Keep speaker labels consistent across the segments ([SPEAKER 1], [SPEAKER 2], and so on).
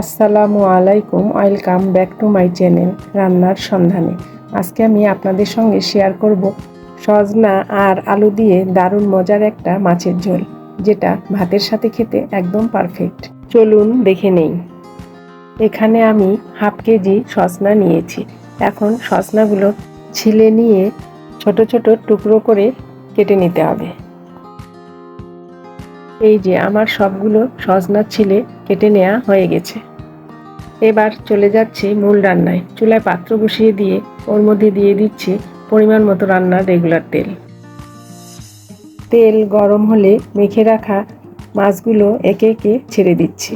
[SPEAKER 1] আসসালামু আলাইকুম, welcome back to my channel রান্নার সন্ধানে। আজকে আমি আপনাদের সঙ্গে শেয়ার করব সজনা আর আলু দিয়ে দারুণ মজার একটা মাছের ঝোল, যেটা ভাতের সাথে খেতে একদম পারফেক্ট। চলুন দেখে নেই। এখানে আমি হাফ কেজি সজনা নিয়েছি। এখন সজনাগুলো ছিলে নিয়ে ছোট ছোট টুকরো করে কেটে নিতে হবে। এই যে আমার সবগুলো সজনা ছিলে কেটে নেওয়া হয়ে গেছে। এবার চলে যাচ্ছি মূল রান্নায়। চুলায় পাত্র বসিয়ে দিয়ে ওর মধ্যে দিয়ে দিচ্ছি পরিমাণ মতো রান্নার রেগুলার তেল। তেল গরম হলে মেখে রাখা মাছগুলো একে একে ছেড়ে দিচ্ছি।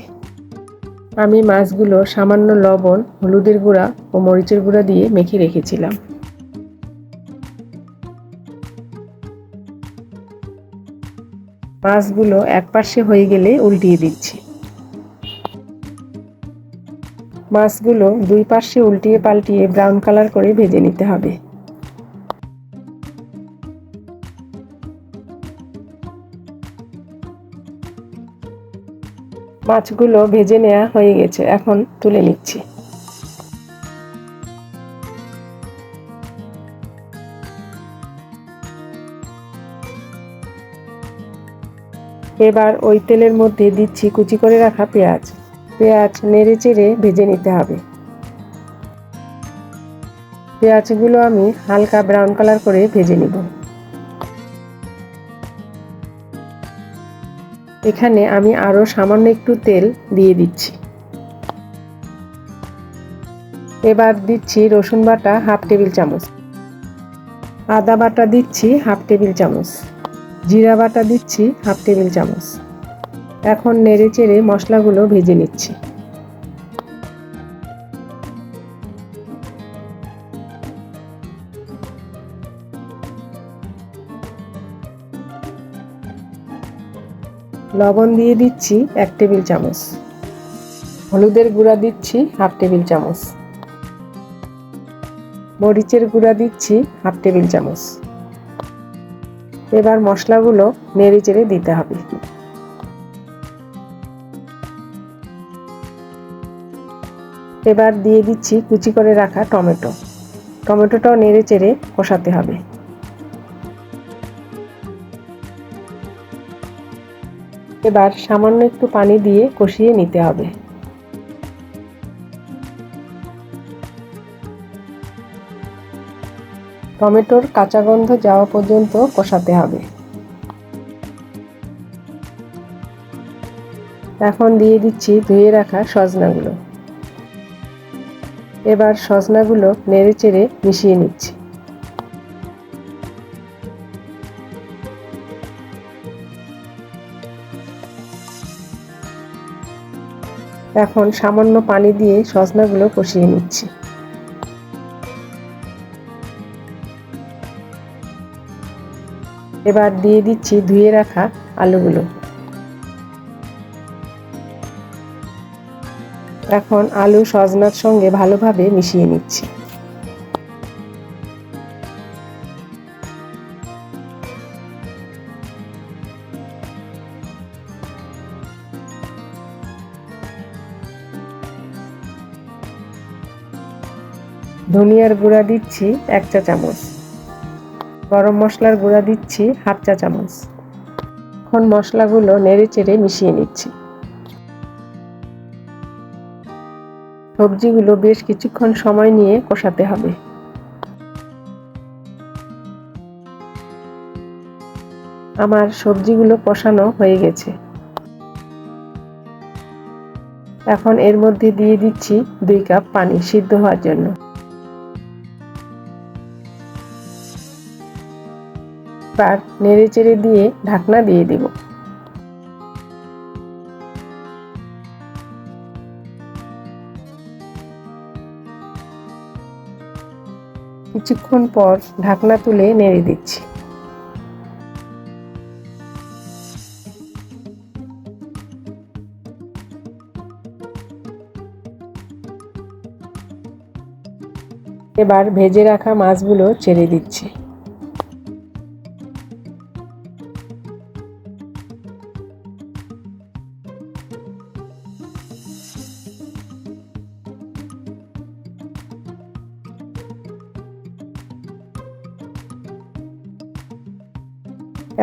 [SPEAKER 1] আমি মাছগুলো সামান্য লবণ, হলুদের গুঁড়া ও মরিচের গুঁড়া দিয়ে মেখে রেখেছিলাম। মাছগুলো একপাশে হয়ে গেলে উল্টিয়ে দিচ্ছি। মাছগুলো দুই পাশে উল্টিয়ে পাল্টিয়ে ব্রাউন কালার করে ভেজে নিতে হবে। মাছগুলো ভেজে নেওয়া হয়ে গেছে, এখন তুলে নিচ্ছি। এবার ওই তেলের মধ্যে দিচ্ছি কুচি করে রাখা পেঁয়াজ। পেঁয়াজ নেড়ে চেড়ে ভেজে নিতে হবে। পেঁয়াজগুলো আমি হালকা ব্রাউন কালার করে ভেজে নিব। এখানে আমি আরও সামান্য একটু তেল দিয়ে দিচ্ছি। এবার দিচ্ছি রসুন বাটা হাফ টেবিল চামচ, আদা বাটা দিচ্ছি হাফ টেবিল চামচ, জিরা বাটা দিচ্ছি হাফ টেবিল চামচ। এখন নেড়ে চেড়ে মশলাগুলো ভেজে নিচ্ছি। লবণ দিয়ে দিচ্ছি 1 টেবিল চামচ, হলুদের গুঁড়া দিচ্ছি হাফ টেবিল চামচ, মরিচের গুঁড়া দিচ্ছি হাফ টেবিল চামচ। এবার মশলাগুলো নেড়ে চেড়ে দিতে হবে। এবার দিয়ে দিচ্ছি কুচি করে রাখা টমেটো। টমেটোটাও নেড়ে চেড়ে কষাতে হবে। এবার সামান্য একটু পানি দিয়ে কষিয়ে নিতে হবে। টমেটোর কাঁচা গন্ধ যাওয়া পর্যন্ত কষাতে হবে। এখন দিয়ে দিচ্ছি ধুয়ে রাখা সজনাগুলো। এবার সজনাগুলো নেড়ে চেড়ে মিশিয়ে নিচ্ছি। এখন সামান্য পানি দিয়ে সজনাগুলো কষিয়ে নিচ্ছি। এবার দিয়ে দিচ্ছি ধুয়ে রাখা আলুগুলো। এখন আলু সজনার সঙ্গে ভালোভাবে মিশিয়ে নিচ্ছি। ধনিয়ার গুঁড়া দিচ্ছি 1 চা চামচ, গরম মশলার গুঁড়া দিচ্ছি হাফ চা চামচ। এখন মশলাগুলো নেড়ে চেড়ে মিশিয়ে নিচ্ছি। সবজিগুলো বেশ কিছুক্ষণ সময় নিয়ে কষাতে হবে। আমার সবজিগুলো কষানো হয়ে গেছে। এখন এর মধ্যে দিয়ে দিচ্ছি 2 কাপ পানি সিদ্ধ হওয়ার জন্য। এবার নেড়ে চেড়ে দিয়ে ঢাকনা দিয়ে দেব। কিছুক্ষণ পর ঢাকনা তুলে নেড়ে দিচ্ছি। এবার ভেজে রাখা মাছগুলো ছেড়ে দিচ্ছি।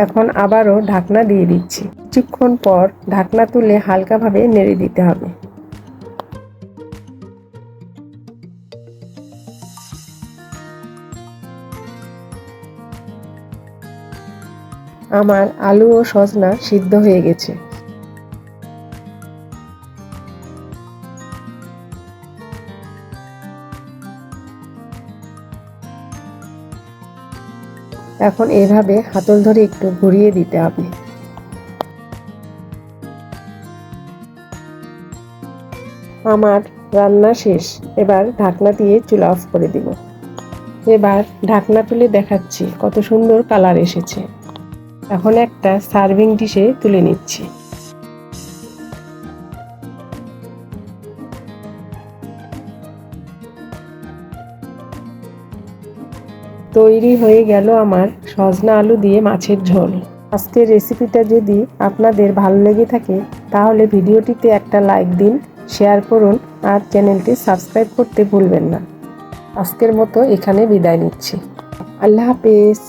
[SPEAKER 1] এখন আবারও ঢাকনা দিয়ে দিচ্ছি। কিছুক্ষণ পর ঢাকনা তুলে হালকাভাবে নেড়ে দিতে হবে। আমার আলু ও সজনা সিদ্ধ হয়ে গেছে। এখন এভাবে হাতল ধরে একটু ঘুরিয়ে দিতে হবে। আমার রান্না শেষ। এবার ঢাকনা দিয়ে চুলা অফ করে দিব। এবার ঢাকনা তুলে দেখাচ্ছি কত সুন্দর কালার এসেছে। এখন একটা সার্ভিং ডিশে তুলে নিচ্ছি। তৈরি হয়ে গেল আমার সজনা আলু দিয়ে মাছের ঝোল। আজকের রেসিপিটা যদি আপনাদের ভালো লেগে থাকে তাহলে ভিডিওটিতে একটা লাইক দিন, শেয়ার করুন আর চ্যানেলটি সাবস্ক্রাইব করতে ভুলবেন না। আজকের মতো এখানে বিদায় নিচ্ছি। আল্লাহ হাফেজ।